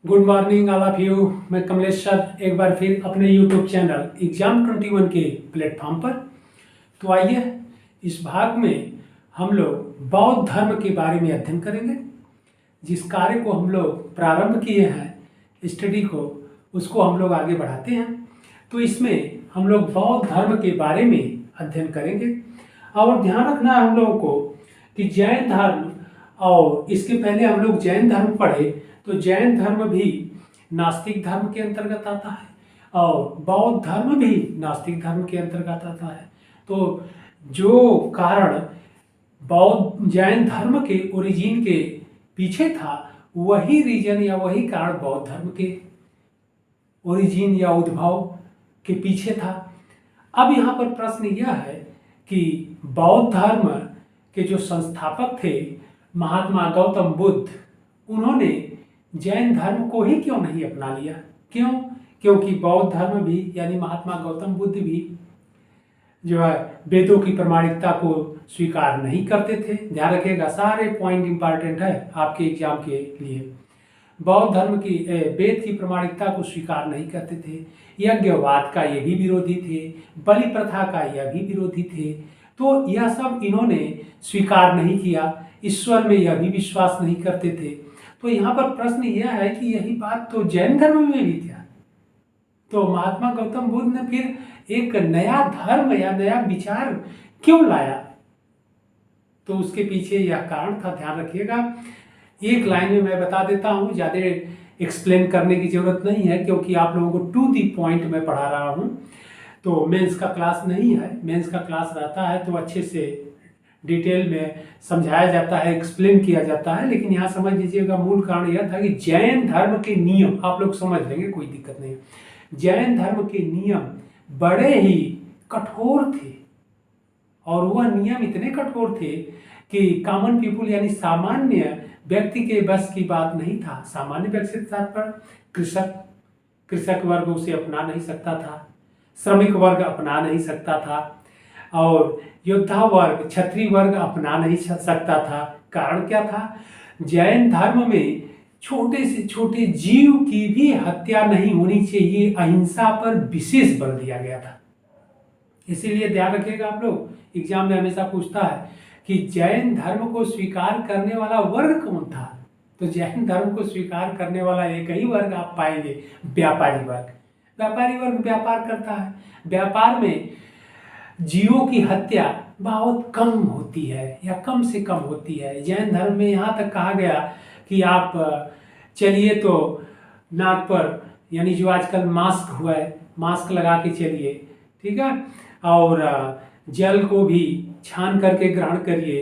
Good morning all of you. मैं Kamlesh sir एक बार फिर अपने यूट्यूब चैनल एग्जाम 21 के प्लेटफॉर्म पर। तो आइए इस भाग में हम लोग बौद्ध धर्म के बारे में अध्ययन करेंगे। जिस कार्य को हम लोग प्रारंभ किए हैं स्टडी को, उसको हम लोग आगे बढ़ाते हैं। तो इसमें हम लोग बौद्ध धर्म के बारे में अध्ययन करेंगे। और ध्यान रखना है हम लोगों को कि जैन धर्म, और इसके पहले हम लोग जैन धर्म पढ़े तो जैन धर्म भी नास्तिक धर्म के अंतर्गत आता है और बौद्ध धर्म भी नास्तिक धर्म के अंतर्गत आता है। तो जो कारण बौद्ध जैन धर्म के ओरिजिन के पीछे था, वही रीजन या वही कारण बौद्ध धर्म के ओरिजिन या उद्भव के पीछे था। अब यहाँ पर प्रश्न यह है कि बौद्ध धर्म के जो संस्थापक थे महात्मा गौतम बुद्ध, उन्होंने जैन धर्म को ही क्यों नहीं अपना लिया? क्यों? क्योंकि बौद्ध धर्म भी यानी महात्मा गौतम बुद्ध भी जो है वेदों की प्रामाणिकता को स्वीकार नहीं करते थे। ध्यान रखिएगा, सारे पॉइंट इंपॉर्टेंट है आपके एग्जाम के लिए। बौद्ध धर्म की वेद की प्रामाणिकता को स्वीकार नहीं करते थे। यज्ञवाद का ये भी विरोधी थे, बलि प्रथा का यह भी विरोधी थे। तो यह सब इन्होंने स्वीकार नहीं किया। ईश्वर में यह भी विश्वास नहीं करते थे। तो यहाँ पर प्रश्न यह है कि यही बात तो जैन धर्म में भी था। तो महात्मा गौतम बुद्ध ने फिर एक नया धर्म या नया विचार क्यों लाया? तो उसके पीछे यह कारण था। ध्यान रखिएगा, एक लाइन में मैं बता देता हूँ, ज़्यादा एक्सप्लेन करने की जरूरत नहीं है क्योंकि आप लोगों को टू दी पॉइंट में पढ़ा रहा हूँ। तो मेंस का क्लास नहीं है, मेंस का क्लास रहता है तो अच्छे से डिटेल में समझाया जाता है, एक्सप्लेन किया जाता है। लेकिन यहाँ समझ लीजिएगा, मूल कारण यह था कि जैन धर्म के नियम आप लोग समझ लेंगे, कोई दिक्कत नहीं। जैन धर्म के नियम बड़े ही कठोर थे और वह नियम इतने कठोर थे कि कॉमन पीपुल यानी सामान्य व्यक्ति के बस की बात नहीं था। सामान्य व्यक्ति के साथ पर कृषक वर्ग उसे अपना नहीं सकता था, श्रमिक वर्ग अपना नहीं सकता था और योद्धा वर्ग, क्षत्रिय वर्ग अपना नहीं सकता था। कारण क्या था? जैन धर्म में छोटे से छोटे जीव की भी हत्या नहीं होनी चाहिए, अहिंसा पर विशेष बल दिया गया था। इसीलिए ध्यान रखिएगा, आप लोग एग्जाम में हमेशा पूछता है कि जैन धर्म को स्वीकार करने वाला वर्ग कौन था? तो जैन धर्म को स्वीकार करने वाला एक ही वर्ग आप पाएंगे, व्यापारी वर्ग। व्यापारी वर्ग व्यापार करता है। व्यापार में जीवों की हत्या बहुत कम होती है या कम से कम होती है। जैन धर्म में यहाँ तक कहा गया कि आप चलिए तो नाक पर, यानी जो आजकल मास्क हुआ है, मास्क लगा के चलिए, ठीक है, और जल को भी छान करके ग्रहण करिए।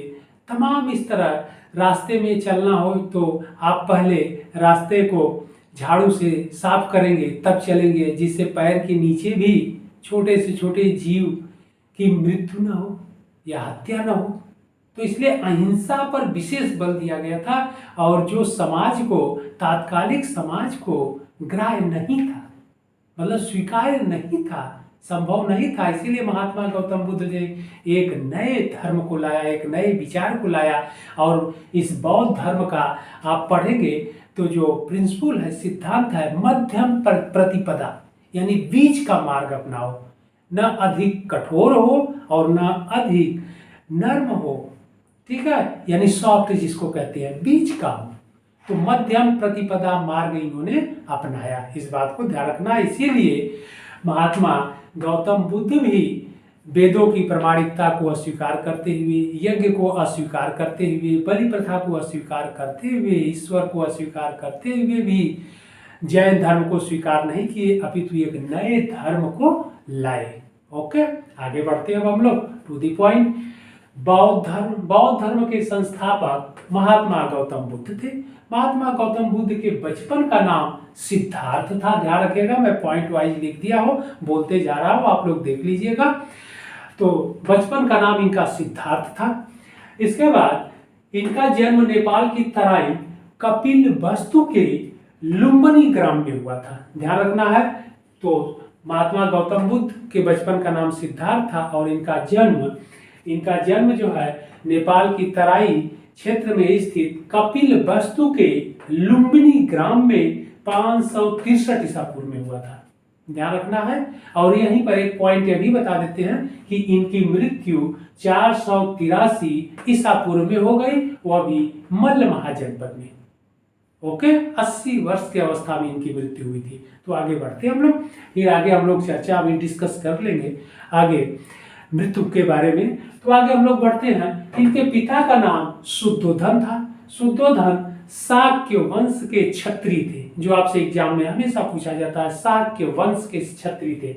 तमाम इस तरह रास्ते में चलना हो तो आप पहले रास्ते को झाड़ू से साफ करेंगे तब चलेंगे, जिससे पैर के नीचे भी छोटे से छोटे जीव की मृत्यु न हो या हत्या न हो। तो इसलिए अहिंसा पर विशेष बल दिया गया था और जो समाज को, तात्कालिक समाज को ग्राह्य नहीं था, मतलब स्वीकार्य नहीं था, संभव नहीं था। इसीलिए महात्मा गौतम बुद्ध ने एक नए धर्म को लाया, एक नए विचार को लाया। और इस बौद्ध धर्म का आप पढ़ेंगे तो जो प्रिंसिपल है, सिद्धांत है, मध्यम प्रतिपदा, यानी बीच का मार्ग अपनाओ। न अधिक कठोर हो और न अधिक नर्म हो, ठीक है, यानी सॉफ्ट जिसको कहते हैं, बीच का हो। तो मध्यम प्रतिपदा मार्ग इन्होंने अपनाया। इस बात को ध्यान रखना। इसीलिए महात्मा गौतम बुद्ध भी वेदों की प्रामाणिकता को अस्वीकार करते हुए, यज्ञ को अस्वीकार करते हुए, बलि प्रथा को अस्वीकार करते हुए, ईश्वर को अस्वीकार करते हुए भी जैन धर्म को स्वीकार नहीं किए, अपितु एक नए धर्म को लाए। ओके, आगे बढ़ते हैं अब हम लोग टू दी पॉइंट। बौद्ध धर्म के संस्थापक महात्मा गौतम बुद्ध थे। महात्मा गौतम बुद्ध के बचपन का नाम सिद्धार्थ था। ध्यान रखिएगा, मैं पॉइंट वाइज लिख दिया हो, बोलते जा रहा हूं, आप लोग देख लीजिएगा। तो बचपन का नाम इनका सिद्धार्थ था। इसके बाद इनका जन्म नेपाल की तराई कपिलवस्तु के लुम्बिनी ग्राम में हुआ था। ध्यान रखना है। तो महात्मा गौतम बुद्ध के बचपन का नाम सिद्धार्थ था और इनका जन्म जो है नेपाल की तराई क्षेत्र में स्थित कपिलवस्तु के लुम्बिनी ग्राम में 563 ईसा पूर्व में हुआ था, ध्यान रखना है। और यहीं पर एक पॉइंट ये भी बता देते हैं कि इनकी मृत्यु 483 ईसा पूर्व में हो गई, वह भी मल्ल महाजनपद में। ओके, 80 वर्ष की अवस्था में इनकी मृत्यु हुई थी। तो आगे बढ़ते हम लोग, फिर आगे हम लोग चर्चा अभी डिस्कस कर लेंगे आगे मृत्यु के बारे में। तो आगे हम लोग बढ़ते हैं। इनके पिता का नाम शुद्धोधन था। शुद्धोधन शाक्य वंश के क्षत्रिय थे, जो आपसे एग्जाम में हमेशा पूछा जाता है, शाक्य वंश के क्षत्रिय थे।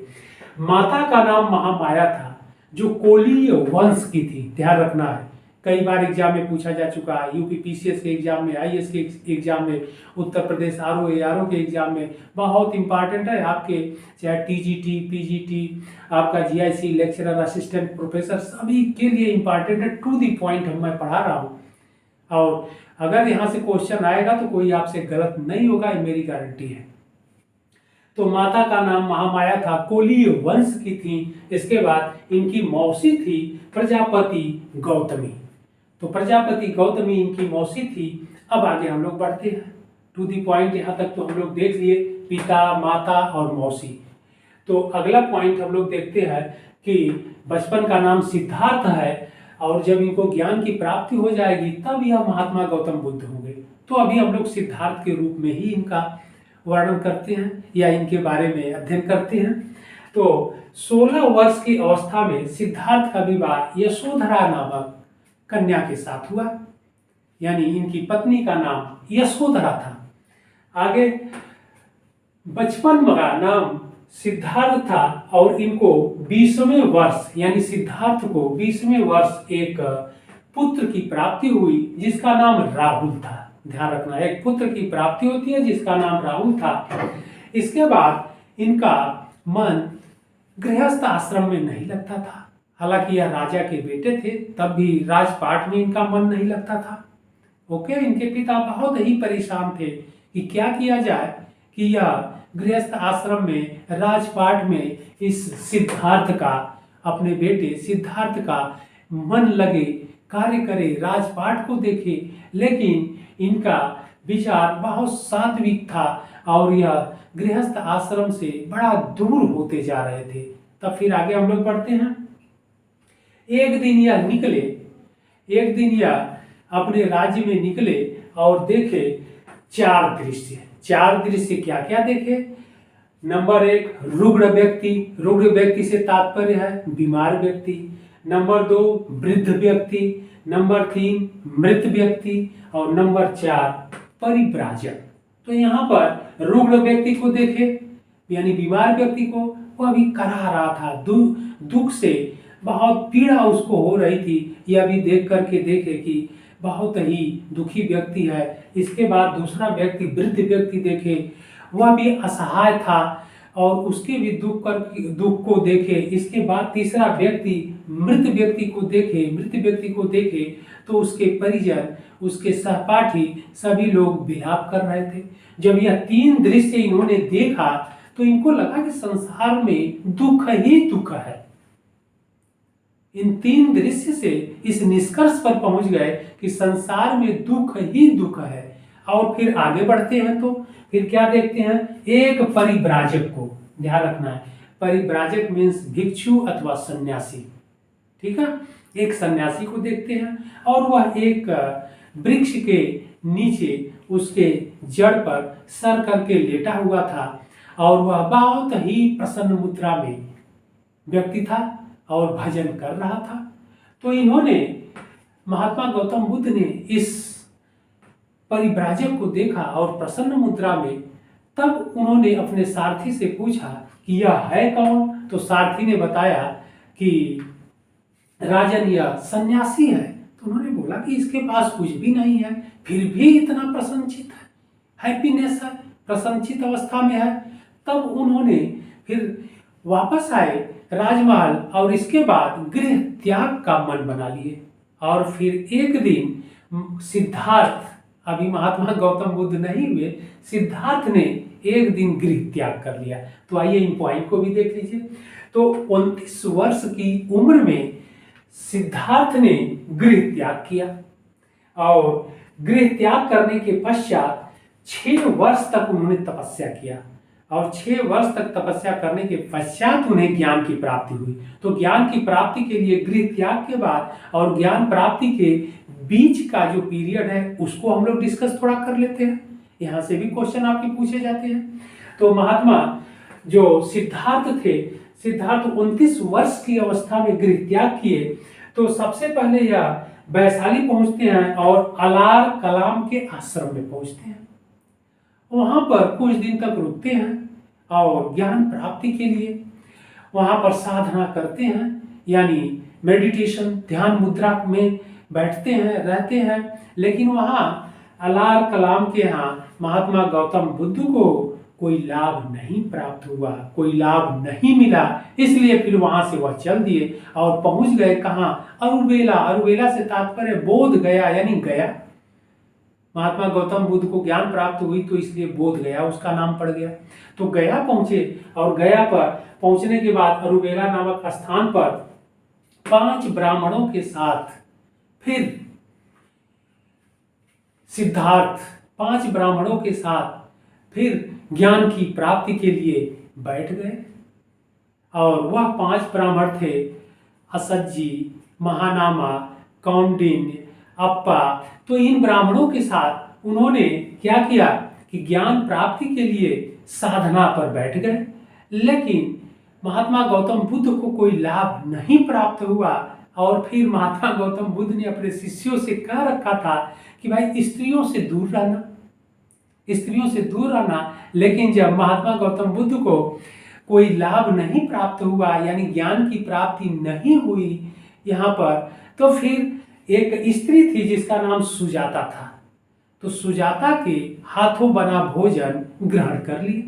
माता का नाम महामाया था, जो कोलीय वंश की थी, ध्यान रखना है। कई बार एग्जाम में पूछा जा चुका है, यूपी पीसीएस के एग्जाम में, आईएएस के एग्जाम में, उत्तर प्रदेश आरओ एआरओ के एग्जाम में बहुत इंपॉर्टेंट है आपके, चाहे टीजीटी पीजीटी, आपका जीआईसी, लेक्चरर, असिस्टेंट प्रोफेसर, सभी के लिए इंपॉर्टेंट है। टू दी पॉइंट मैं पढ़ा रहा हूँ, और अगर यहाँ से क्वेश्चन आएगा तो कोई आपसे गलत नहीं होगा, ये मेरी गारंटी है। तो माता का नाम महामाया था, कोलीय वंश की थी। इसके बाद इनकी मौसी थी प्रजापति गौतमी। तो प्रजापति गौतमी इनकी मौसी थी। अब आगे हम लोग बढ़ते हैं, टू दी पॉइंट। यहाँ तक तो हम लोग देख लिए, पिता, माता और मौसी। तो अगला पॉइंट हम लोग देखते हैं कि बचपन का नाम सिद्धार्थ है, और जब इनको ज्ञान की प्राप्ति हो जाएगी तब यह महात्मा गौतम बुद्ध होंगे। तो अभी हम लोग सिद्धार्थ के रूप में ही इनका वर्णन करते हैं या इनके बारे में अध्ययन करते हैं। तो 16 वर्ष की अवस्था में सिद्धार्थ का विवाह यशोधरा नामक कन्या के साथ हुआ, यानी इनकी पत्नी का नाम यशोधरा था। आगे बचपन का नाम सिद्धार्थ था, और इनको 20वें वर्ष यानी सिद्धार्थ को 20वें वर्ष एक पुत्र की प्राप्ति हुई, जिसका नाम राहुल था। ध्यान रखना, एक पुत्र की प्राप्ति होती है जिसका नाम राहुल था। इसके बाद इनका मन गृहस्थ आश्रम में नहीं लगता था। हालांकि यह राजा के बेटे थे, तब भी राजपाट में इनका मन नहीं लगता था। ओके, इनके पिता बहुत ही परेशान थे कि क्या किया जाए कि यह गृहस्थ आश्रम में, राजपाट में इस सिद्धार्थ का, अपने बेटे सिद्धार्थ का मन लगे, कार्य करे, राजपाट को देखे। लेकिन इनका विचार बहुत सात्विक था, और यह गृहस्थ आश्रम से बड़ा दूर होते जा रहे थे। तब फिर आगे हम लोग बढ़ते हैं। एक दिन यह अपने राज्य में निकले और देखे 4 दृश्य। 4 दृश्य क्या क्या देखे? नंबर 1, रुग्ण व्यक्ति। रुग्ण व्यक्ति से तात्पर्य है बीमार व्यक्ति। नंबर 2, वृद्ध व्यक्ति। नंबर 3, मृत व्यक्ति। और नंबर 4, परिव्राजक। तो यहाँ पर रुग्ण व्यक्ति को देखे, यानी बीमार व्यक्ति को, वह भी करा रहा था, दुख से बहुत पीड़ा उसको हो रही थी। यह भी देख करके देखे कि बहुत ही दुखी व्यक्ति है। इसके बाद दूसरा व्यक्ति, वृद्ध व्यक्ति देखे, वह भी असहाय था और उसके भी दुख को देखे। इसके बाद तीसरा व्यक्ति, मृत व्यक्ति को देखे तो उसके परिजन, उसके सहपाठी सभी लोग विलाप कर रहे थे। जब यह 3 दृश्य इन्होंने देखा तो इनको लगा कि संसार में दुख ही दुख है। इन 3 दृश्य से इस निष्कर्ष पर पहुंच गए कि संसार में दुख ही दुख है। और फिर आगे बढ़ते हैं तो फिर क्या देखते हैं? एक परिव्राजक को, ध्यान रखना है, परिव्राजक मीन्स भिक्षु अथवा सन्यासी, ठीक है। एक सन्यासी को देखते हैं और वह एक वृक्ष के नीचे उसके जड़ पर सर करके लेटा हुआ था, और वह बहुत ही प्रसन्न मुद्रा में व्यक्ति था और भजन कर रहा था। तो इन्होंने, महात्मा गौतम बुद्ध ने इस परिव्राजक को देखा और प्रसन्न मुद्रा में, तब उन्होंने अपने सारथी से पूछा कि यह है कौन? तो सारथी ने बताया कि राजन, यह सन्यासी है। तो उन्होंने बोला कि इसके पास कुछ भी नहीं है, फिर भी इतना प्रसन्नचित है, हैप्पीनेस है, प्रसन्नचित अवस्था में है। तब उन्होंने फिर वापस आए राजमहल, और इसके बाद गृह त्याग का मन बना लिए। और फिर एक दिन सिद्धार्थ, अभी महात्मा गौतम बुद्ध नहीं हुए, सिद्धार्थ ने एक दिन गृह त्याग कर लिया। तो आइए इन पॉइंट को भी देख लीजिए। तो 29 वर्ष की उम्र में सिद्धार्थ ने गृह त्याग किया, और गृह त्याग करने के पश्चात 6 वर्ष तक उन्होंने तपस्या किया और 6 वर्ष तक तपस्या करने के पश्चात उन्हें ज्ञान की प्राप्ति हुई। तो ज्ञान की प्राप्ति के लिए गृह त्याग के बाद और ज्ञान प्राप्ति के बीच का जो पीरियड है उसको हम लोग डिस्कस थोड़ा कर लेते हैं। यहाँ से भी क्वेश्चन आपके पूछे जाते हैं। तो महात्मा जो सिद्धार्थ थे, सिद्धार्थ 29 वर्ष की अवस्था में गृह त्याग किए। तो सबसे पहले यह वैशाली पहुंचते हैं और अलार कलाम के आश्रम में पहुंचते हैं। वहां पर कुछ दिन तक रुकते हैं और ज्ञान प्राप्ति के लिए वहां पर साधना करते हैं, यानी मेडिटेशन ध्यान मुद्रा में बैठते हैं, रहते हैं। लेकिन वहां अलार कलाम के यहाँ महात्मा गौतम बुद्ध को कोई लाभ नहीं प्राप्त हुआ, कोई लाभ नहीं मिला। इसलिए फिर वहां से वह चल दिए और पहुंच गए कहाँ? अरुवेला। अरुवेला से तात्पर्य बोध गया, यानी गया। महात्मा गौतम बुद्ध को ज्ञान प्राप्त हुई तो इसलिए बोध गया उसका नाम पड़ गया। तो गया पहुंचे और गया पर पहुंचने के बाद अरुवेला नामक स्थान पर 5 ब्राह्मणों के साथ फिर सिद्धार्थ 5 ब्राह्मणों के साथ फिर ज्ञान की प्राप्ति के लिए बैठ गए। और वह 5 ब्राह्मण थे असज्जी, महानामा, कौंडिन्य, अप्पा। तो इन ब्राह्मणों के साथ उन्होंने क्या किया कि ज्ञान प्राप्ति के लिए साधना पर बैठ गए। लेकिन महात्मा गौतम बुद्ध को कोई लाभ नहीं प्राप्त हुआ। और फिर महात्मा गौतम बुद्ध ने अपने शिष्यों से कह रखा था कि भाई स्त्रियों से दूर रहना, स्त्रियों से दूर रहना। लेकिन जब महात्मा गौतम बुद्ध को कोई लाभ नहीं प्राप्त हुआ, यानी ज्ञान की प्राप्ति नहीं हुई यहाँ पर, तो फिर एक स्त्री थी जिसका नाम सुजाता था। तो सुजाता के हाथों बना भोजन ग्रहण कर लिया।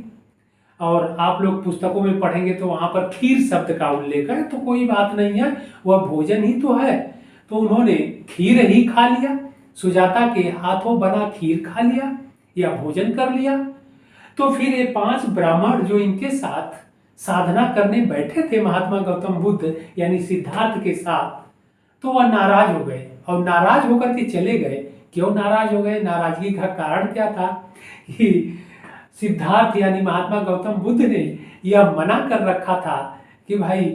और आप लोग पुस्तकों में पढ़ेंगे तो वहां पर खीर शब्द का उल्लेख है, तो कोई बात नहीं है, वह भोजन ही तो है। तो उन्होंने खीर ही खा लिया, सुजाता के हाथों बना खीर खा लिया या भोजन कर लिया। तो फिर ये 5 ब्राह्मण जो इनके साथ साधना करने बैठे थे महात्मा गौतम बुद्ध यानी सिद्धार्थ के साथ, तो वह नाराज हो गए और नाराज होकर के चले गए। क्यों नाराज हो गए? नाराजगी का कारण क्या था कि सिद्धार्थ यानी महात्मा गौतम बुद्ध ने यह मना कर रखा था कि भाई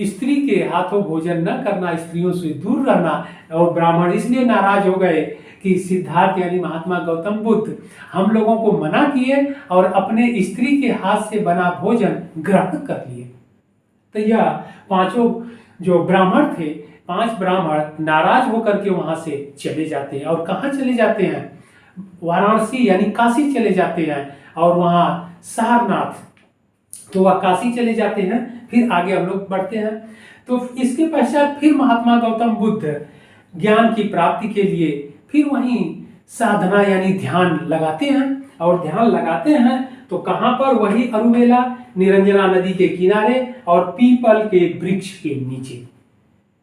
स्त्री के हाथों भोजन न करना, स्त्रियों से दूर रहना। और ब्राह्मण इसलिए नाराज हो गए कि सिद्धार्थ यानी महात्मा गौतम बुद्ध हम लोगों को मना किए और अपने स्त्री के हाथ से बना भोजन ग्रहण कर लिए। तो यह 5 जो ब्राह्मण थे, 5 ब्राह्मण नाराज होकर के वहां से चले जाते हैं। और कहाँ चले जाते हैं? वाराणसी यानी काशी चले जाते हैं और वहां सारनाथ, तो वह काशी चले जाते हैं। फिर आगे हम लोग बढ़ते हैं। तो इसके पश्चात फिर महात्मा गौतम बुद्ध ज्ञान की प्राप्ति के लिए फिर वहीं साधना यानी ध्यान लगाते हैं। और ध्यान लगाते हैं तो कहाँ पर? वही अरुवेला, निरंजना नदी के किनारे और पीपल के वृक्ष के नीचे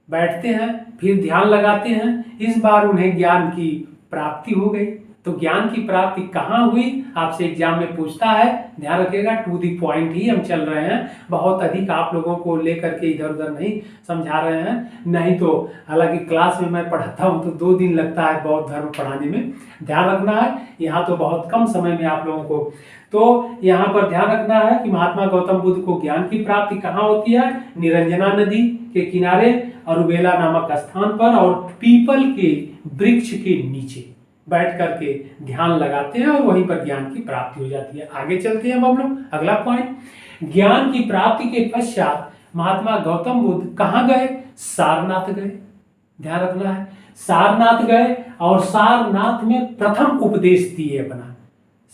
बैठते हैं, फिर ध्यान लगाते हैं। इस बार उन्हें ज्ञान की प्राप्ति हो गई। तो ज्ञान की प्राप्ति कहाँ हुई? आपसे एग्जाम में पूछता है, ध्यान रखिएगा, टू दी पॉइंट ही हम चल रहे हैं, बहुत अधिक आप लोगों को लेकर के इधर उधर नहीं समझा रहे हैं। नहीं तो हालांकि क्लास में मैं पढ़ाता हूँ तो 2 दिन लगता है बौद्ध धर्म पढ़ाने में, ध्यान रखना है। यहाँ तो बहुत कम समय में आप लोगों को, तो यहाँ पर ध्यान रखना है कि महात्मा गौतम बुद्ध को ज्ञान की प्राप्ति कहाँ होती है? निरंजना नदी के किनारे अरुवेला नामक स्थान पर और पीपल के वृक्ष के नीचे बैठ करके ध्यान लगाते हैं और वहीं पर ज्ञान की प्राप्ति हो जाती है। आगे चलते हैं हम लोग अगला पॉइंट। ज्ञान की प्राप्ति के पश्चात महात्मा गौतम बुद्ध कहाँ गए? सारनाथ गए। ध्यान रखना है, सारनाथ गए और सारनाथ में प्रथम उपदेश दिए अपना।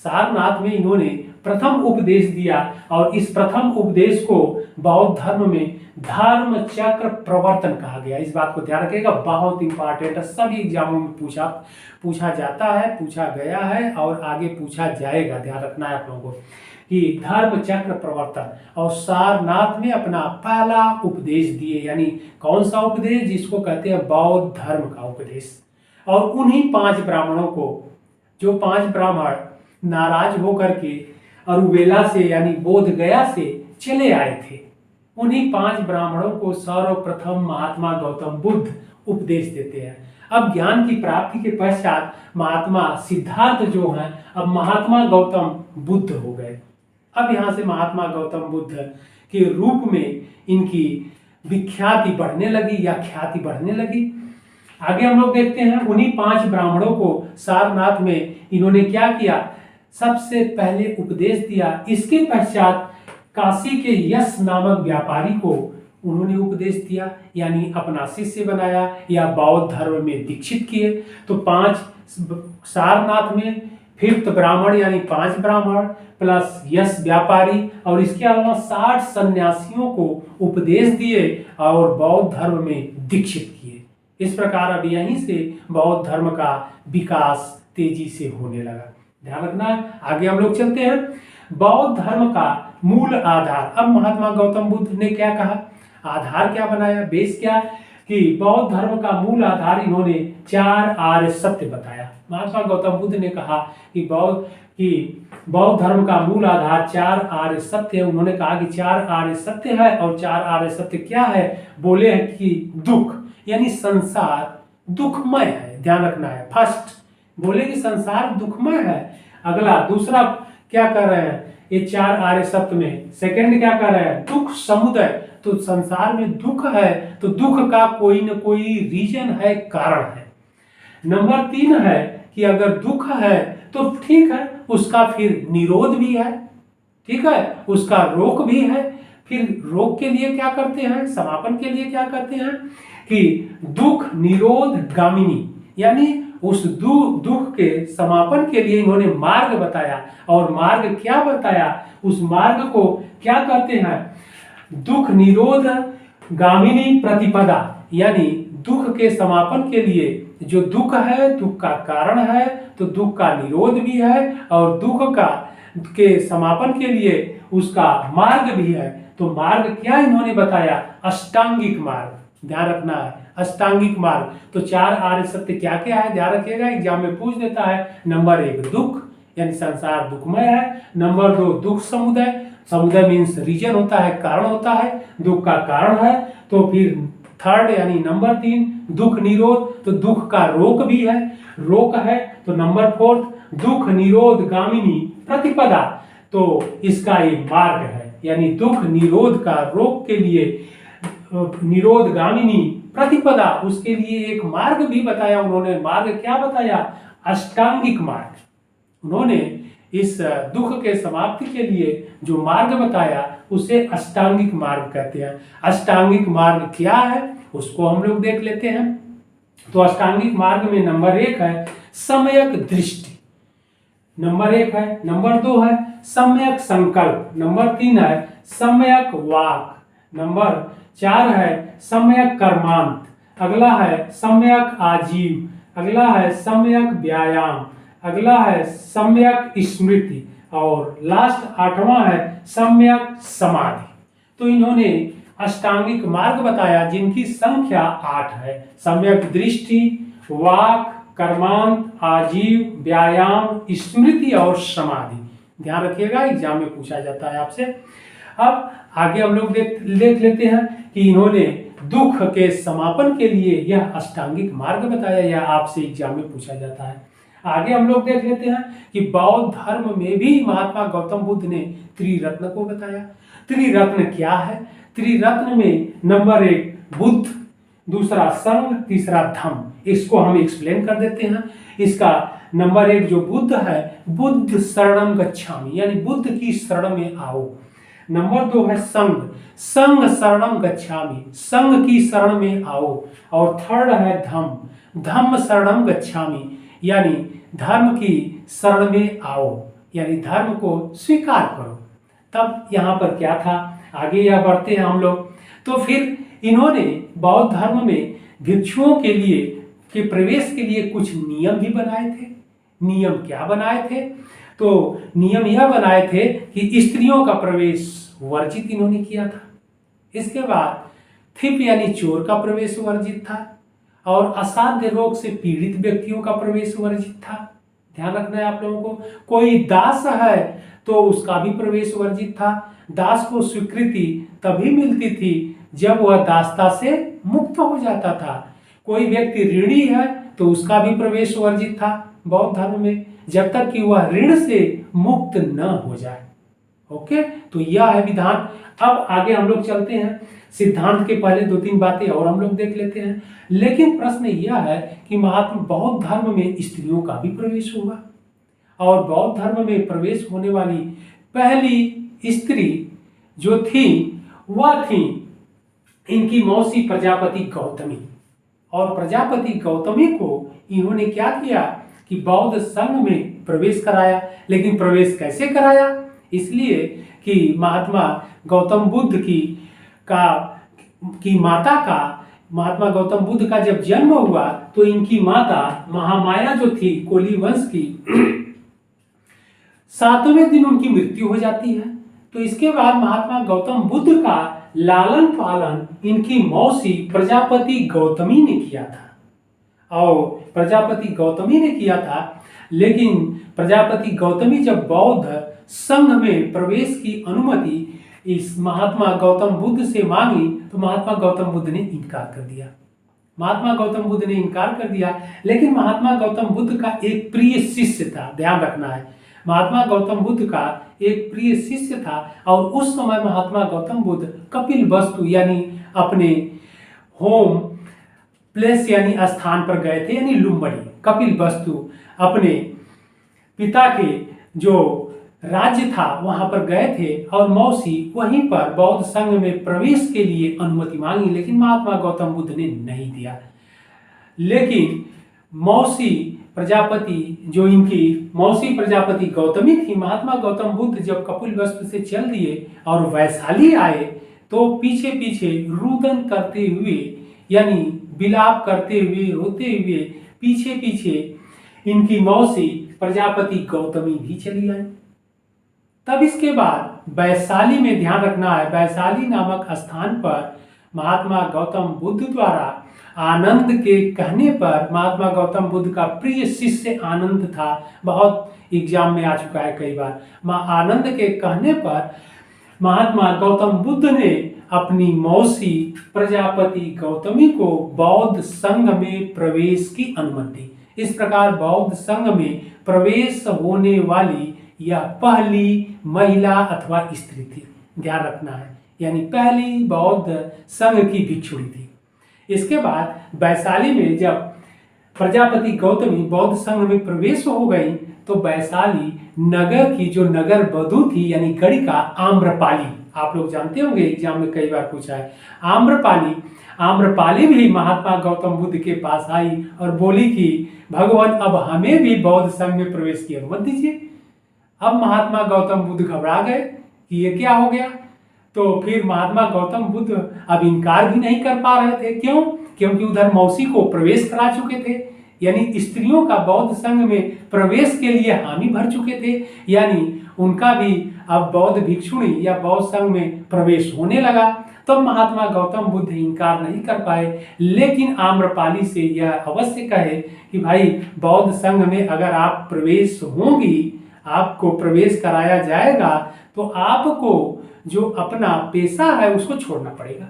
सारनाथ में इन्होंने प्रथम उपदेश दिया और इस प्रथम उपदेश को बौद्ध धर्म में धर्म चक्र प्रवर्तन कहा गया। इस बात को ध्यान रखिएगा, बहुत इंपॉर्टेंट है, सभी एग्जामों में पूछा जाता है, पूछा गया है और आगे पूछा जाएगा। ध्यान रखना है आप लोगों को कि धर्म चक्र प्रवर्तन। और सारनाथ में अपना पहला उपदेश दिए, यानी कौन सा उपदेश? जिसको कहते हैं बौद्ध धर्म का उपदेश। और उन्हीं 5 ब्राह्मणों को, जो 5 ब्राह्मण नाराज होकर के अरुवेला से यानी बोध गया से चले आए थे, उन्हीं 5 ब्राह्मणों को सर्वप्रथम महात्मा गौतम बुद्ध उपदेश देते हैं। अब ज्ञान की प्राप्ति के पश्चात महात्मा सिद्धार्थ जो हैं अब महात्मा गौतम बुद्ध हो गए। अब यहाँ से महात्मा गौतम बुद्ध के रूप में इनकी विख्याति बढ़ने लगी या ख्याति बढ़ने लगी। आगे हम लोग देखते हैं उन्हीं 5 ब्राह्मणों को सारनाथ में इन्होंने क्या किया, सबसे पहले उपदेश दिया। इसके पश्चात काशी के यश नामक व्यापारी को उन्होंने उपदेश दिया, यानी अपना शिष्य बनाया या बौद्ध धर्म में दीक्षित किए। तो 5 सारनाथ में, 5th ब्राह्मण यानी 5 ब्राह्मण प्लस यश व्यापारी और इसके अलावा 60 सन्यासियों को उपदेश दिए और बौद्ध धर्म में दीक्षित किए। इस प्रकार अब यहीं से बौद्ध धर्म का विकास तेजी से होने लगा। ध्यान रखना है। आगे हम लोग चलते हैं। बौद्ध धर्म का मूल आधार, अब महात्मा गौतम बुद्ध ने क्या कहा, आधार क्या बनाया, बेस क्या, कि बौद्ध धर्म का मूल आधार इन्होंने 4 आर्य सत्य बताया। महात्मा गौतम बुद्ध ने कहा कि बौद्ध धर्म का मूल आधार 4 आर्य सत्य है। उन्होंने कहा कि 4 आर्य सत्य है और 4 आर्य सत्य क्या है, बोले हैं कि दुख, यानी संसार दुखमय है। ध्यान रखना है। फर्स्ट बोले कि संसार दुखमय है। अगला दूसरा क्या कर रहे हैं ये 4 आर्य सत्य में, सेकंड क्या कर रहे हैं, दुख समुदय, तो संसार में दुख है तो दुख का कोई न कोई रीजन है, कारण है। नंबर 3 है कि अगर दुख है तो ठीक है, उसका फिर निरोध भी है, ठीक है, उसका रोक भी है। फिर रोक के लिए क्या करते हैं, समापन के लिए क्या करते हैं कि दुख निरोध गामिनी, यानी उस दुख के समापन के लिए इन्होंने मार्ग बताया। और मार्ग क्या बताया, उस मार्ग को क्या कहते हैं, दुख निरोध गामिनी प्रतिपदा, यानी दुख के समापन के लिए जो दुख है, दुख का कारण है तो दुख का निरोध भी है और दुख के समापन के लिए उसका मार्ग भी है। तो मार्ग क्या इन्होंने बताया, अष्टांगिक मार्ग। ध्यान रखना है, अष्टांगिक मार्ग। तो 4 आर्य सत्य क्या क्या है, ध्यान रखिएगा, एग्जाम में पूछ देता है। नंबर 1 दुख, यानी संसार दुखमय है। नंबर 2 दुख समुदय, समुदय मीन्स रीजन होता है, कारण होता है, दुख का कारण है। तो फिर थर्ड यानी नंबर 3 दुख निरोध, तो दुख का रोक भी है, रोक है। तो नंबर 4 दुख निरोध गामिनी प्रतिपदा, तो इसका एक मार्ग है, यानी दुख निरोध का रोक के लिए निरोध गामिनी प्रतिपदा, उसके लिए एक मार्ग भी बताया उन्होंने। मार्ग क्या बताया, अष्टांगिक मार्ग। उन्होंने इस दुख के समाप्ति के लिए जो मार्ग बताया उसे अष्टांगिक मार्ग कहते हैं। अष्टांगिक मार्ग क्या है उसको हम लोग देख लेते हैं। तो अष्टांगिक मार्ग में नंबर 1 है सम्यक दृष्टि, नंबर 1 है। नंबर 2 है सम्यक संकल्प, नंबर 3 है सम्यक वाक, नंबर 4 है सम्यक कर्मांत, अगला है सम्यक आजीव, अगला है सम्यक व्यायाम, अगला है सम्यक स्मृति और लास्ट 8वां है सम्यक समाधि। तो इन्होंने अष्टांगिक मार्ग बताया जिनकी संख्या 8 है। सम्यक दृष्टि, वाक, कर्मांत, आजीव, व्यायाम, स्मृति और समाधि। ध्यान रखिएगा, एग्जाम में पूछा जाता है आपसे। अब आगे हम लोग देख लेते हैं कि इन्होंने दुख के समापन के लिए यह अष्टांगिक मार्ग बताया, यह आपसे एग्जाम में पूछा जाता है। आगे हम लोग देख लेते हैं कि बौद्ध धर्म में भी महात्मा गौतम बुद्ध ने त्रिरत्न को बताया। त्रिरत्न क्या है, त्रिरत्न में नंबर 1 बुद्ध, दूसरा संघ, तीसरा धम्म। इसको हम एक्सप्लेन कर देते हैं। इसका नंबर 1 जो बुद्ध है, बुद्ध शरणम गच्छामि, यानी बुद्ध की शरण में आओ। नंबर 2 है संघ, संघ शरणम गच्छामि, संघ की शरण में आओ। और थर्ड है धम्म, धम्म शरणम गच्छामि, यानी धर्म की शरण में आओ, यानी धर्म को स्वीकार करो। तब यहाँ पर क्या था, आगे यह बढ़ते हैं हम लोग। तो फिर इन्होंने बौद्ध धर्म में भिक्षुओं के लिए के प्रवेश के लिए कुछ नियम भी बनाए थे। नियम क्या बनाए थे, तो नियम यह बनाए थे कि स्त्रियों का प्रवेश वर्जित इन्होंने किया था। इसके बाद थिप यानी चोर का प्रवेश वर्जित था और असाध्य रोग से पीड़ित व्यक्तियों का प्रवेश वर्जित था। ध्यान रखना है आप लोगों को। कोई दास है तो उसका भी प्रवेश वर्जित था। दास को स्वीकृति तभी मिलती थी जब वह दासता से मुक्त हो जाता था। कोई व्यक्ति ऋणी है तो उसका भी प्रवेश वर्जित था बौद्ध धर्म में, जब तक कि वह ऋण से मुक्त न हो जाए। ओके, तो यह है विधान। अब आगे हम लोग चलते हैं, सिद्धांत के पहले 2-3 बातें और हम लोग देख लेते हैं। लेकिन प्रश्न यह है कि महात्मा बौद्ध धर्म में स्त्रियों का भी प्रवेश हुआ, और बौद्ध धर्म में प्रवेश होने वाली पहली स्त्री जो थी वह थी इनकी मौसी प्रजापति गौतमी। और प्रजापति गौतमी को इन्होंने क्या किया कि बौद्ध संघ में प्रवेश कराया। लेकिन प्रवेश कैसे कराया? इसलिए कि महात्मा गौतम बुद्ध की माता का, महात्मा गौतम बुद्ध का जब जन्म हुआ तो इनकी माता महामाया जो थी कोली वंश की 7वें दिन उनकी मृत्यु हो जाती है। तो इसके बाद महात्मा गौतम बुद्ध का लालन पालन इनकी मौसी प्रजापति गौतमी ने किया था, और प्रजापति गौतमी ने किया था। लेकिन प्रजापति गौतमी जब बौद्ध संघ में प्रवेश की अनुमति इस महात्मा गौतम बुद्ध से मांगी तो महात्मा गौतम बुद्ध ने इनकार कर दिया। महात्मा गौतम बुद्ध ने इनकार कर दिया। लेकिन महात्मा गौतम बुद्ध का एक प्रिय शिष्य था, ध्यान रखना है, महात्मा गौतम बुद्ध का एक प्रिय शिष्य था, और उस समय महात्मा गौतम बुद्ध कपिल वस्तु यानी अपने होम प्लेस यानी स्थान पर गए थे, यानी लुम्बड़ी कपिल वस्तु अपने पिता के जो राज्य था वहां पर गए थे, और मौसी वहीं पर बौद्ध संघ में प्रवेश के लिए अनुमति मांगी। लेकिन महात्मा गौतम बुद्ध ने नहीं दिया। लेकिन मौसी प्रजापति जो इनकी मौसी प्रजापति गौतमी थी, महात्मा गौतम बुद्ध जब कपिल वस्तु से चल दिए और वैशाली आए तो पीछे पीछे रुदन करते हुए यानी विलाप करते हुए रोते हुए पीछे पीछे इनकी मौसी प्रजापति गौतमी भी चली आई। तब इसके बाद वैशाली में, ध्यान रखना है, वैशाली नामक स्थान पर महात्मा गौतम बुद्ध द्वारा आनंद के कहने पर, महात्मा गौतम बुद्ध का प्रिय शिष्य आनंद था, बहुत एग्जाम में आ चुका है कई बार। आनंद के कहने पर महात्मा गौतम बुद्ध ने अपनी मौसी प्रजापति गौतमी को बौद्ध संघ में प्रवेश की अनुमति दी। इस प्रकार बौद्ध संघ में प्रवेश होने वाली यह पहली महिला अथवा स्त्री थी, ध्यान रखना है, यानी पहली बौद्ध संघ की भिक्षुणी थी। इसके बाद वैशाली में जब प्रजापति गौतमी बौद्ध संघ में प्रवेश हो गई तो वैशाली नगर की जो नगर बधू थी यानी गणिका आम्रपाली, आप लोग जानते होंगे एग्जाम में कई बार पूछा है, आम्रपाली भी महात्मा गौतम बुद्ध के पास आई और बोली कि भगवान अब हमें भी बौद्ध संघ में प्रवेश की अनुमति दीजिए। अब महात्मा गौतम बुद्ध घबरा गए कि ये क्या हो गया। तो फिर महात्मा गौतम बुद्ध अब इनकार भी नहीं कर पा रहे थे। क्यों? क्योंकि उधर मौसी को प्रवेश करा चुके थे, यानी स्त्रियों का बौद्ध संघ में प्रवेश के लिए हामी भर चुके थे, यानी उनका भी अब बौद्ध भिक्षुणी या बौद्ध संघ में प्रवेश होने लगा। तब महात्मा गौतम बुद्ध इनकार नहीं कर पाए, लेकिन आम्रपाली से यह अवश्य कहे कि भाई बौद्ध संघ में अगर आप प्रवेश होंगी, आपको प्रवेश कराया जाएगा, तो आपको जो अपना पेशा है उसको छोड़ना पड़ेगा।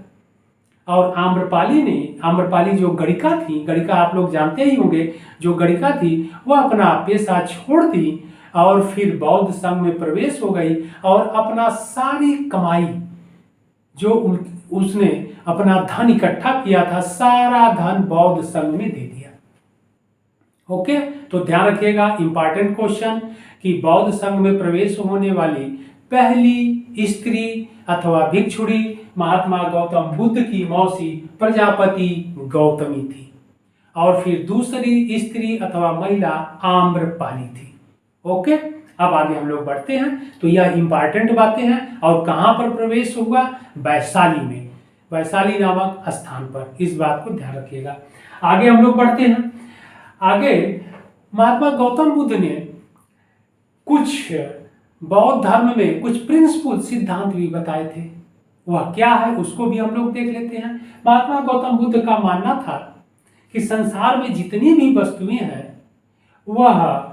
और आम्रपाली जो गणिका थी, गणिका आप लोग जानते ही होंगे, जो गणिका थी वह अपना पेशा छोड़ दी और फिर बौद्ध संघ में प्रवेश हो गई और अपना सारी कमाई जो उसने अपना धन इकट्ठा किया था, सारा धन बौद्ध संघ में दे दिया। ओके, तो ध्यान रखिएगा इंपॉर्टेंट क्वेश्चन कि बौद्ध संघ में प्रवेश होने वाली पहली स्त्री अथवा भिक्षुणी महात्मा गौतम बुद्ध की मौसी प्रजापति गौतमी थी, और फिर दूसरी स्त्री अथवा महिला आम्रपाली थी। ओके, अब आगे हम लोग बढ़ते हैं। तो यह इंपॉर्टेंट बातें हैं। और कहां पर प्रवेश हुआ? वैशाली में, वैशाली नामक स्थान पर, इस बात को ध्यान रखिएगा। आगे हम लोग बढ़ते हैं। आगे महात्मा गौतम बुद्ध ने कुछ बौद्ध धर्म में कुछ प्रिंसिपल सिद्धांत भी बताए थे, वह क्या है उसको भी हम लोग देख लेते हैं। महात्मा गौतम बुद्ध का मानना था कि संसार में जितनी भी वस्तुएं हैं वह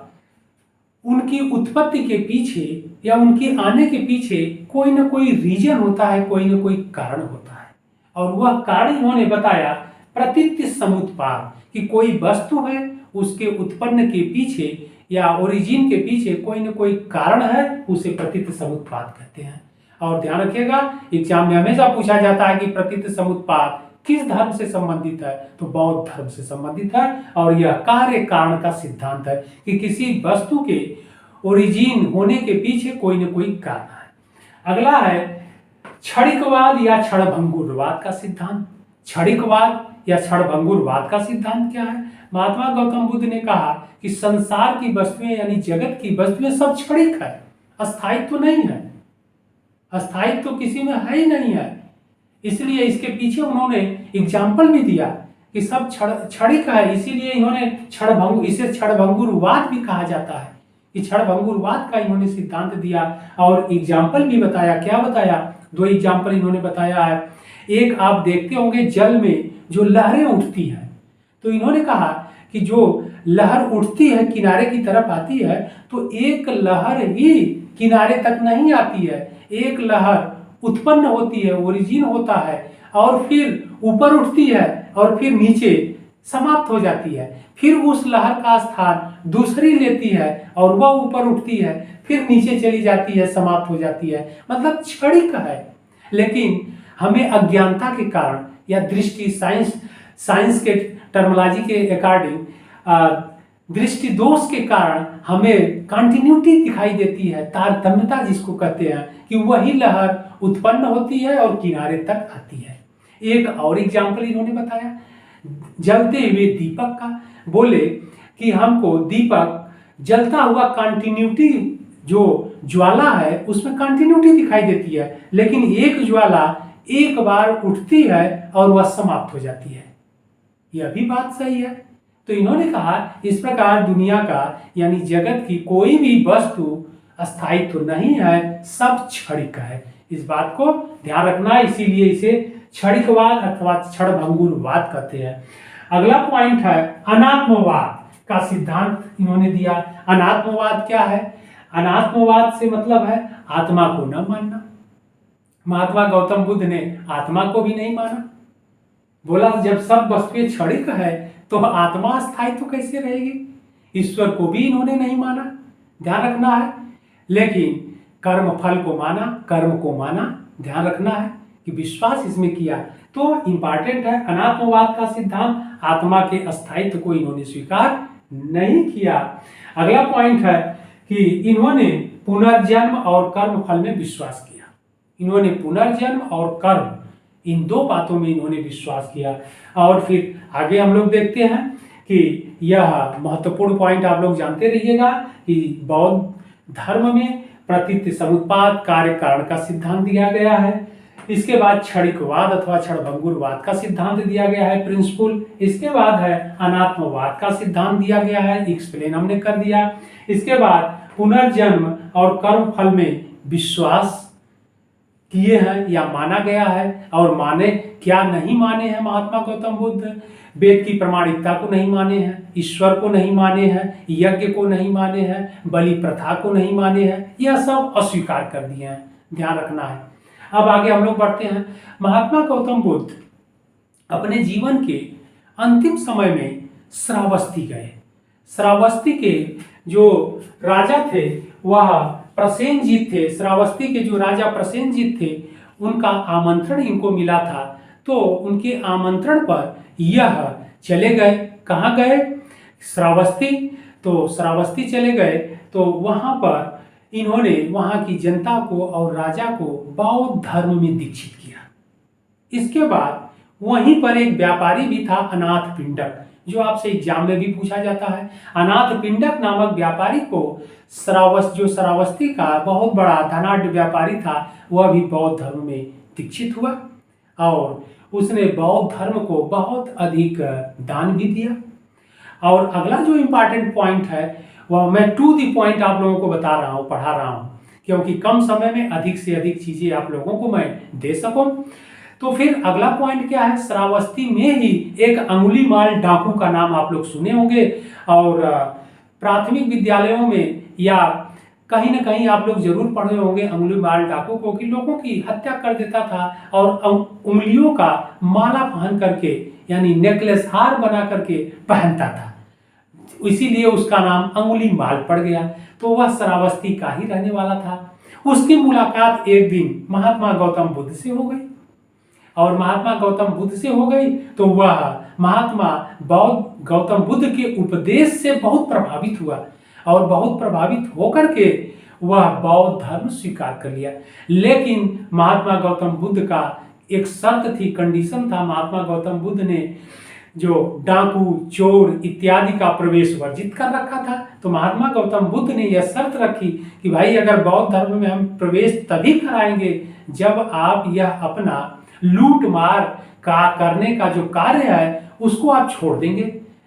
उनकी उत्पत्ति के पीछे या उनके आने के पीछे कोई ना कोई रीजन होता है, कोई ना कोई कारण होता है, और वह कारण इन्होंने बताया प्रतीत्य समुत्पाद, कि कोई वस्तु है, उसके उत्पन्न के पीछे या ओरिजिन के पीछे कोई न कोई कारण है, उसे प्रतीत समुत्पाद कहते हैं। और ध्यान रखिएगा, एग्जाम में हमेशा पूछा जाता है कि प्रतीत समुत्पाद किस धर्म से संबंधित है, तो बौद्ध धर्म से संबंधित है। और यह कार्य कारण का सिद्धांत है कि किसी वस्तु के ओरिजिन होने के पीछे कोई न कोई कारण है। अगला है क्षणिकवाद या क्षणभंगुरवाद का सिद्धांत। क्षणिकवाद या क्षणभंगुरवाद का सिद्धांत क्या है? महात्मा गौतम बुद्ध ने कहा कि संसार की वस्तुएं यानी जगत की वस्तुएं सब क्षणिक है, अस्थायित्व नहीं है, अस्थायित्व किसी में है ही नहीं है। इसलिए इसके पीछे उन्होंने एग्जाम्पल भी दिया कि सब क्षणिक है, इसीलिए इन्होंने इसे क्षणभंगुरवाद भी कहा जाता है कि क्षणभंगुरवाद का इन्होंने सिद्धांत दिया और एग्जाम्पल भी बताया। क्या बताया? 2 एग्जाम्पल इन्होंने बताया है। एक आप देखते होंगे जल में जो लहरें उठती हैं, तो इन्होंने कहा कि जो लहर उठती है किनारे की तरफ आती है, तो एक लहर ही किनारे तक नहीं आती है, एक लहर उत्पन्न होती है, ओरिजिन होता है, और फिर ऊपर उठती है और फिर नीचे समाप्त हो जाती है। फिर उस लहर का स्थान दूसरी लेती है और वह ऊपर उठती है, फिर नीचे चली जाती है, समाप्त हो जाती है। मतलब क्षणिक है। लेकिन हमें अज्ञानता के कारण या दृष्टि साइंस के टर्मोलॉजी के अकॉर्डिंग दृष्टि दोष के कारण हमें कंटिन्यूटी दिखाई देती है, तारतम्यता जिसको कहते हैं, कि वही लहर उत्पन्न होती है और किनारे तक आती है। एक और एग्जाम्पल इन्होंने बताया जलते हुए दीपक का। बोले कि हमको दीपक जलता हुआ कंटिन्यूटी, जो ज्वाला है उसमें कंटिन्यूटी दिखाई देती है, लेकिन एक ज्वाला एक बार उठती है और वह समाप्त हो जाती है। यह भी बात सही है। तो इन्होंने कहा इस प्रकार दुनिया का यानी जगत की कोई भी वस्तु अस्थायित्व नहीं है, सब क्षणिक है। इस बात को ध्यान रखना, इसीलिए इसे क्षणिकवाद अथवा क्षणभंगुरवाद कहते हैं। अगला पॉइंट है अनात्मवाद का सिद्धांत इन्होंने दिया। अनात्मवाद क्या है? अनात्मवाद से मतलब है आत्मा को न मानना। महात्मा गौतम बुद्ध ने आत्मा को भी नहीं माना। बोला जब सब वस्तुएं क्षणिक है तो आत्मा स्थायित्व कैसे रहेगी? ईश्वर को भी इन्होंने नहीं माना, ध्यान रखना है। लेकिन कर्म फल को माना, कर्म को माना, ध्यान रखना है कि विश्वास इसमें किया। तो इंपॉर्टेंट है अनात्मवाद का सिद्धांत, आत्मा के अस्थायित्व को इन्होंने स्वीकार नहीं किया। अगला पॉइंट है कि इन्होंने पुनर्जन्म और कर्म फल में विश्वास किया। इन्होंने पुनर्जन्म और कर्म, इन 2 बातों में इन्होंने विश्वास किया। और फिर आगे हम लोग देखते हैं कि यह महत्वपूर्ण पॉइंट आप लोग जानते रहिएगा कि बौद्ध धर्म में प्रतीत समुत्पाद कार्य कारण का सिद्धांत दिया गया है। इसके बाद क्षणिकवाद अथवा क्षणभंगुरवाद का सिद्धांत दिया गया है, प्रिंसिपल। इसके बाद है अनात्मवाद का सिद्धांत दिया गया है, एक्सप्लेन हमने कर दिया। इसके बाद पुनर्जन्म और कर्म फल में विश्वास किए हैं या माना गया है। और माने क्या नहीं माने हैं महात्मा गौतम बुद्ध? वेद की प्रामाणिकता को नहीं माने हैं, ईश्वर को नहीं माने हैं, यज्ञ को नहीं माने हैं, बलि प्रथा को नहीं माने हैं, यह सब अस्वीकार कर दिए हैं, ध्यान रखना है। अब आगे हम लोग बढ़ते हैं। महात्मा गौतम बुद्ध अपने जीवन के अंतिम समय में श्रावस्ती गए। श्रावस्ती के जो राजा थे वह प्रसेनजीत थे। श्रावस्ती के जो राजा प्रसेनजीत थे उनका आमंत्रण इनको मिला था, तो उनके आमंत्रण पर यह चले गए। कहाँ गए? श्रावस्ती। तो श्रावस्ती चले गए तो वहाँ पर इन्होंने वहाँ की जनता को और राजा को बौद्ध धर्म में दीक्षित किया। इसके बाद वहीं पर एक व्यापारी भी था, अनाथ पिंडक, जो आपसे एग्जाम में भी पूछा जाता है। अनाथ पिंडक नामक व्यापारी को जो श्रावस्ती का बहुत बड़ा धनाढ्य व्यापारी था, वह भी बौद्ध धर्म में दीक्षित हुआ और उसने बौद्ध धर्म को बहुत अधिक दान भी दिया। और अगला जो इम्पॉर्टेंट पॉइंट है वह मैं टू द पॉइंट आप लोगों को बता रहा हूँ, पढ़ा रहा हूँ, क्योंकि कम समय में अधिक से अधिक चीजें आप लोगों को मैं दे सकूं। तो फिर अगला पॉइंट क्या है? श्रावस्ती में ही एक अंगुलीमाल डाकू का नाम आप लोग सुने होंगे और प्राथमिक विद्यालयों में या कहीं ना कहीं आप लोग जरूर पढ़े होंगे अंगुलीमाल डाकू को, कि लोगों की हत्या कर देता था और उंगलियों का माला पहन करके यानी नेकलेस हार बना करके पहनता था, इसीलिए उसका नाम अंगुली माल पड़ गया। तो वह श्रावस्ती का ही रहने वाला था। उसकी मुलाकात एक दिन महात्मा गौतम बुद्ध से हो गई, और महात्मा गौतम बुद्ध से हो गई तो वह महात्मा बौद्ध गौतम बुद्ध के उपदेश से बहुत प्रभावित हुआ, और बहुत प्रभावित होकर के वह बौद्ध धर्म स्वीकार कर लिया। लेकिन महात्मा गौतम बुद्ध का एक शर्त थी, कंडीशन था। महात्मा गौतम बुद्ध ने जो डाकू, चोर इत्यादि का प्रवेश वर्जित कर रखा था। तो महात्मा गौतम बुद्ध ने यह शर्त रखी कि भाई अगर बौद्ध धर्म में हम प्रवेश तभी कराएंगे जब आप यह अपना लूट मार का करने का जो कार्य है उसको आप छोड़ देंगे।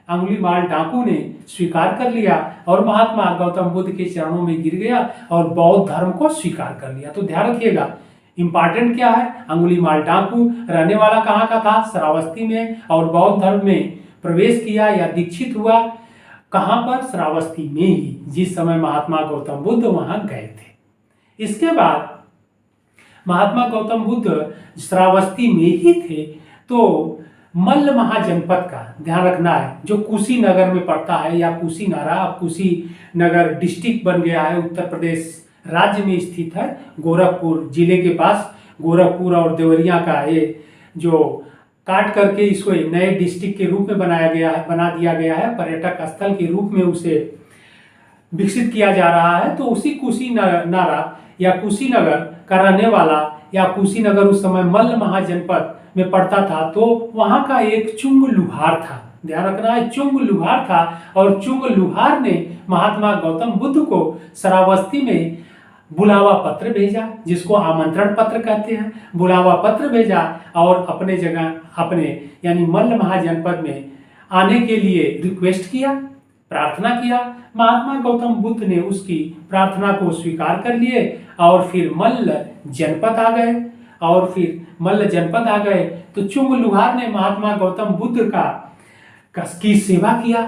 अंगुलीमाल डाकू ने स्वीकार कर लिया और महात्मा गौतम बुद्ध के चरणों में गिर गया और बौद्ध धर्म को स्वीकार कर लिया। तो ध्यान रखिएगा, इंपॉर्टेंट क्या है, अंगुलीमाल डाकू रहने वाला कहाँ का था, श्रावस्ती में, और बौद्ध धर्म में प्रवेश किया या दीक्षित हुआ कहाँ पर, श्रावस्ती में ही, जिस समय महात्मा गौतम बुद्ध वहां गए थे। इसके बाद महात्मा गौतम बुद्ध श्रावस्ती में ही थे तो मल्ल महाजनपद का ध्यान रखना है, जो कुशीनगर में पड़ता है या कुशीनारा, अब कुशीनगर डिस्ट्रिक्ट बन गया है, उत्तर प्रदेश राज्य में स्थित है, गोरखपुर जिले के पास। गोरखपुर और देवरिया का ये जो काट करके इसको नए डिस्ट्रिक्ट के रूप में बना दिया गया है, पर्यटक स्थल के रूप में उसे विकसित किया जा रहा है। तो उसी कुशीनारा या कुशीनगर का रहने वाला, या कुशीनगर उस समय मल्ल महाजनपद में पड़ता था, तो वहां का एक चुंग लुहार था, ध्यान रखना है, चुंग लुहार था। और चुंग लुहार ने महात्मा गौतम बुद्ध को श्रावस्ती में बुलावा पत्र भेजा, जिसको आमंत्रण पत्र कहते हैं, बुलावा पत्र भेजा और अपने जगह अपने यानी मल्ल महाजनपद में आने के लिए रिक्वेस्ट किया, प्रार्थना किया। महात्मा गौतम बुद्ध ने उसकी प्रार्थना को स्वीकार कर लिए और फिर मल्ल जनपद आ गए। और फिर मल्ल जनपद आ गए तो चुंग लुहार ने महात्मा गौतम बुद्ध की सेवा किया,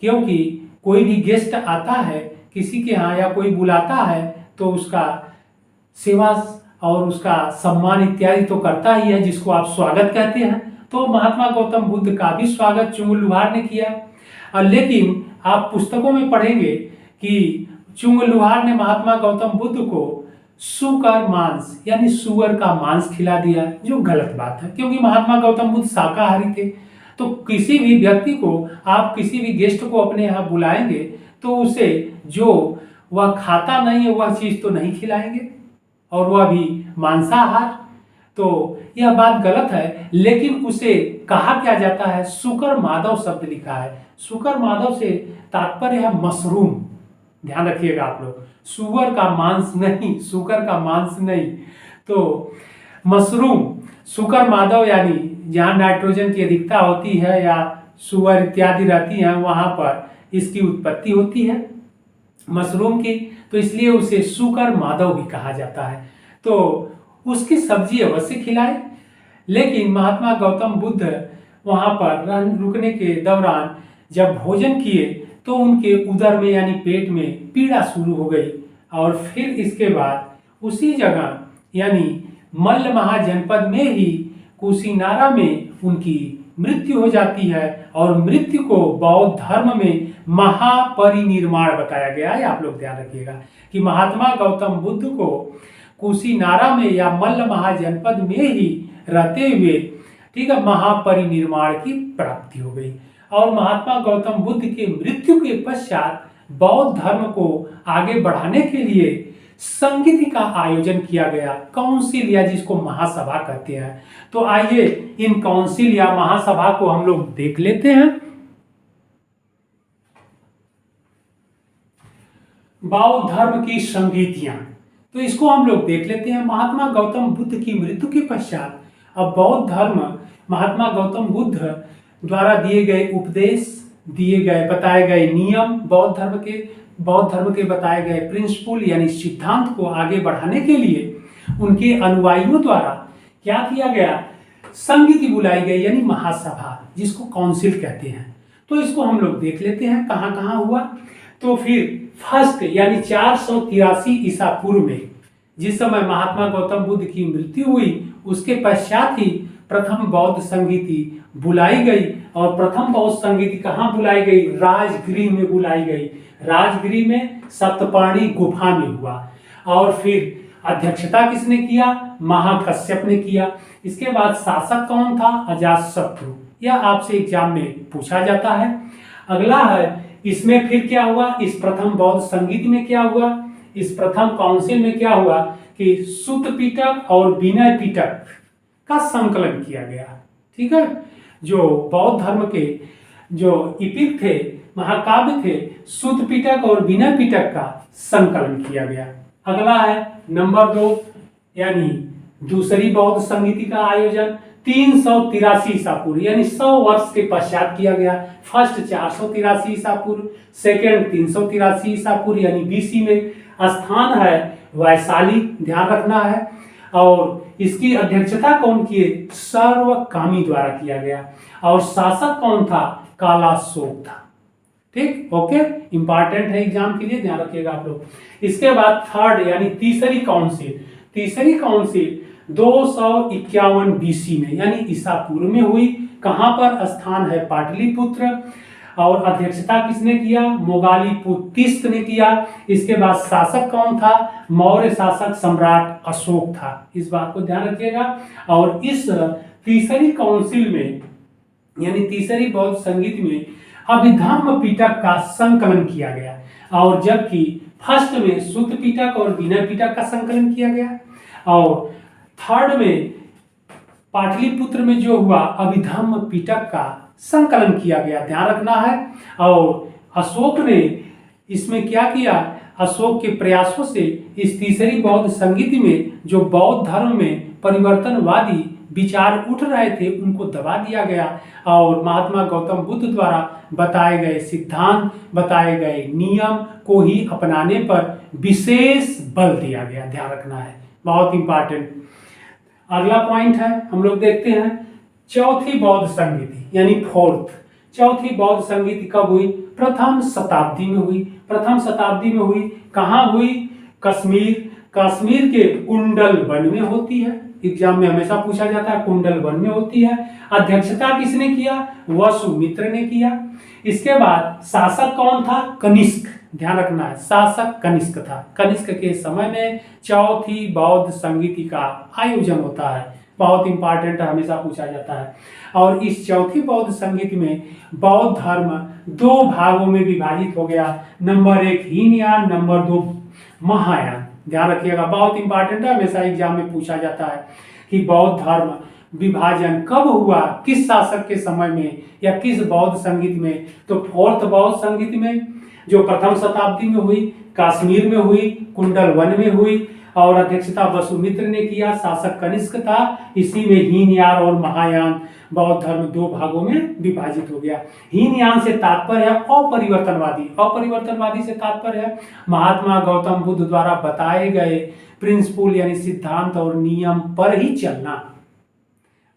क्योंकि कोई भी गेस्ट आता है किसी के यहाँ या कोई बुलाता है तो उसका सेवा और उसका सम्मान इत्यादि तो करता ही है, जिसको आप स्वागत कहते हैं। तो महात्मा गौतम बुद्ध का भी स्वागत चुंग लुहार ने किया। लेकिन आप पुस्तकों में पढ़ेंगे कि चुंग लुहार ने महात्मा गौतम बुद्ध को सुकर मांस यानी सुअर का मांस खिला दिया, जो गलत बात है, क्योंकि महात्मा गौतम बुद्ध शाकाहारी थे। तो किसी भी व्यक्ति को आप किसी भी गेस्ट को अपने यहाँ बुलाएंगे तो उसे जो वह खाता नहीं है वह चीज तो नहीं खिलाएंगे, और वह भी मांसाहार। तो यह बात गलत है। लेकिन उसे कहा क्या जाता है, सुकर माधव शब्द लिखा है। सुकर माधव से तात्पर्य है मशरूम, ध्यान रखिएगा आप लोग, सुअर का मांस नहीं, सुकर का मांस नहीं, तो मशरूम। सुकर माधव यानी जहाँ नाइट्रोजन की अधिकता होती है या सुअर इत्यादि रहती हैं वहां पर इसकी उत्पत्ति होती है मशरूम की, तो इसलिए उसे सुकर माधव भी कहा जाता है। तो उसकी सब्जी अवश्य खिलाए। लेकिन महात्मा गौतम बुद्ध वहां पर रुकने के दौरान जब भोजन किए तो उनके उदर में यानी पेट में पीड़ा शुरू हो गई, और फिर इसके बाद उसी जगह यानी मल्ल महाजनपद में ही कुशीनारा में उनकी मृत्यु हो जाती है। और मृत्यु को बौद्ध धर्म में महापरिनिर्वाण बताया गया है। आप लोग ध्यान रखिएगा कि महात्मा गौतम बुद्ध को कुशीनारा में या मल्ल महाजनपद में ही रहते हुए, ठीक है, महापरिनिर्वाण की प्राप्ति हो गई। और महात्मा गौतम बुद्ध के मृत्यु के पश्चात बौद्ध धर्म को आगे बढ़ाने के लिए संगीत का आयोजन किया गया, काउंसिल या जिसको महासभा कहते हैं। तो आइए इन काउंसिल या महासभा को हम लोग देख लेते हैं। बौद्ध धर्म की संगीतियां, तो इसको हम लोग देख लेते हैं। महात्मा गौतम बुद्ध की मृत्यु के पश्चात अब बौद्ध धर्म महात्मा गौतम बुद्ध द्वारा दिए गए उपदेश, दिए गए बताए गए नियम, बौद्ध धर्म के बताए गए प्रिंसिपल यानी सिद्धांत को आगे बढ़ाने के लिए उनके अनुयायियों द्वारा क्या किया गया, संगीति बुलाई गई यानी महासभा, जिसको काउंसिल कहते हैं। तो इसको हम लोग देख लेते हैं कहाँ कहाँ हुआ। तो फिर फर्स्ट यानी 483 ईसा पूर्व में जिस समय महात्मा गौतम बुद्ध की मृत्यु हुई उसके पश्चात ही प्रथम बौद्ध संगीति बुलाई गई और प्रथम बौद्ध संगीति कहाँ बुलाई गई? राजगृह में बुलाई गई। राजगृह में सप्तपर्णी गुफा में हुआ। और फिर अध्यक्षता किसने किया? महाकश्यप ने किया। इसके बाद शासक कौन था? अजातशत्रु। यह आपसे एग्जाम में पूछा जाता है। अगला है, इसमें फिर क्या हुआ? इस प्रथम बौद्ध संगीत में क्या हुआ? इस प्रथम काउंसिल में क्या हुआ कि सुत्त पिटक और विनय पिटक का संकलन किया गया। ठीक है, जो बौद्ध धर्म के जो इपिक थे, महाकाव्य थे, सुत्त पिटक और विनय पिटक का संकलन किया गया। अगला है नंबर 2, यानी दूसरी बौद्ध संगीति का आयोजन 383 ईसा पूर्व यानी 100 वर्ष के पश्चात किया गया। फर्स्ट 483 ईसा पूर्व, सेकेंड 383 ईसा पूर्व यानी बीसी में। स्थान है वैशाली, ध्यान रखना है। और इसकी अध्यक्षता कौन किए? सर्वकामी द्वारा किया गया। और शासक कौन था? कालाशोक था। ठीक, ओके, इंपॉर्टेंट है एग्जाम के लिए, ध्यान रखिएगा आप लोग। इसके बाद थर्ड यानी तीसरी काउंसिल 251 बीसी में यानी ईसा पूर्व में हुई। कहां पर? स्थान है पाटलिपुत्र। और अध्यक्षता किसने किया? मोगालीपुतिस्त ने किया। इसके बाद शासक कौन था? मौर्य शासक सम्राट अशोक था। इस बात को ध्यान रखिएगा। और इस तीसरी काउंसिल में यानी तीसरी बौद्ध संगीत में अभिधम्म पिटक का संकलन किया गया। और जबकि फर्स्ट में सुत्त पिटक और विनय पिटक का संकलन किया गया। और थर्ड में पाटलिपुत्र में जो हुआ अभिधम्म पिटक का संकलन किया गया, ध्यान रखना है। और अशोक ने इसमें क्या किया? अशोक के प्रयासों से इस तीसरी बौद्ध संगीति में जो बौद्ध धर्म में परिवर्तनवादी विचार उठ रहे थे उनको दबा दिया गया। और महात्मा गौतम बुद्ध द्वारा बताए गए सिद्धांत, बताए गए नियम को ही अपनाने पर विशेष बल दिया गया, ध्यान रखना है, बहुत इंपॉर्टेंट। अगला पॉइंट है, हम लोग देखते हैं चौथी बौद्ध संगीति यानी फोर्थ। चौथी बौद्ध संगीति कब हुई? प्रथम शताब्दी में हुई। प्रथम शताब्दी में हुई। कहाँ हुई? कश्मीर के कुंडल वन में होती है। एग्जाम में हमेशा पूछा जाता है, कुंडल वन में होती है। अध्यक्षता किसने किया? वसुमित्र ने किया। इसके बाद शासक कौन था? कनिष्क, ध्यान रखना है, शासक कनिष्क था। कनिष्क के समय में चौथी बौद्ध संगीति का आयोजन होता है, बहुत इंपॉर्टेंट है, हमेशा पूछा जाता है। और इस चौथी बौद्ध संगीति में बौद्ध धर्म 2 भागों में विभाजित हो गया। नंबर 1 हीनयान, नंबर 2 महायान, ध्यान रखिएगा, बहुत इंपॉर्टेंट है, हमेशा एग्जाम में पूछा जाता है कि बौद्ध धर्म विभाजन कब हुआ, किस शासक के समय में या किस बौद्ध संगीत में? तो फोर्थ बौद्ध संगीत में जो प्रथम शताब्दी में हुई, कश्मीर में हुई, कुंडल वन में हुई। और अध्यक्षता वसुमित्र ने किया, शासक कनिष्क था। इसी में हीनयान और महायान बौद्ध धर्म 2 भागों में विभाजित हो गया। हीनयान से तात्पर्य है अपरिवर्तनवादी। अपरिवर्तनवादी से तात्पर्य है महात्मा गौतम बुद्ध द्वारा बताए गए प्रिंसिपल यानी सिद्धांत और नियम पर ही चलना।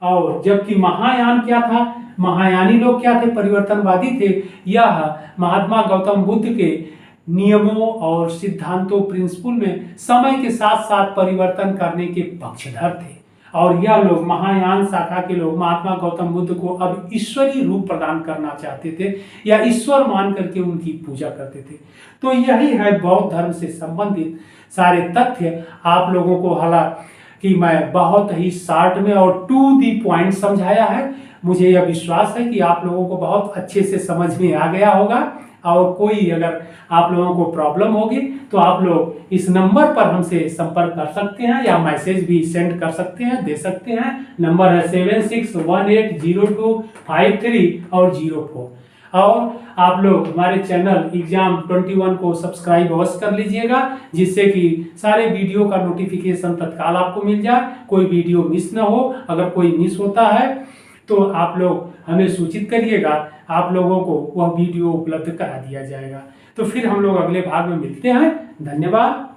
और जबकि महायान क्या था? महायानी लोग क्या थे? परिवर्तनवादी थे। यह महात्मा गौतम बुद्ध के नियमों और सिद्धांतों प्रिंसिपल में समय के साथ साथ परिवर्तन करने के पक्षधर थे। और यह लोग महायान शाखा के लोग महात्मा गौतम बुद्ध को अब ईश्वरीय रूप प्रदान करना चाहते थे या ईश्वर मान करके उनकी पूजा करते थे। तो यही है बौद्ध धर्म से संबंधित सारे तथ्य। आप लोगों को हालांकि मैं बहुत ही शॉर्ट में और टू दी पॉइंट समझाया है। मुझे यह विश्वास है कि आप लोगों को बहुत अच्छे से समझ में आ गया होगा। और कोई अगर आप लोगों को प्रॉब्लम होगी तो आप लोग इस नंबर पर हमसे संपर्क कर सकते हैं या मैसेज भी सेंड कर सकते हैं, दे सकते हैं। नंबर है 76180253 और 04। और आप लोग हमारे चैनल एग्जाम 21 को सब्सक्राइब अवश्य कर लीजिएगा, जिससे कि सारे वीडियो का नोटिफिकेशन तत्काल आपको मिल जाए, कोई वीडियो मिस ना हो। अगर कोई मिस होता है तो आप लोग हमें सूचित करिएगा, आप लोगों को वह वीडियो उपलब्ध करा दिया जाएगा। तो फिर हम लोग अगले भाग में मिलते हैं। धन्यवाद।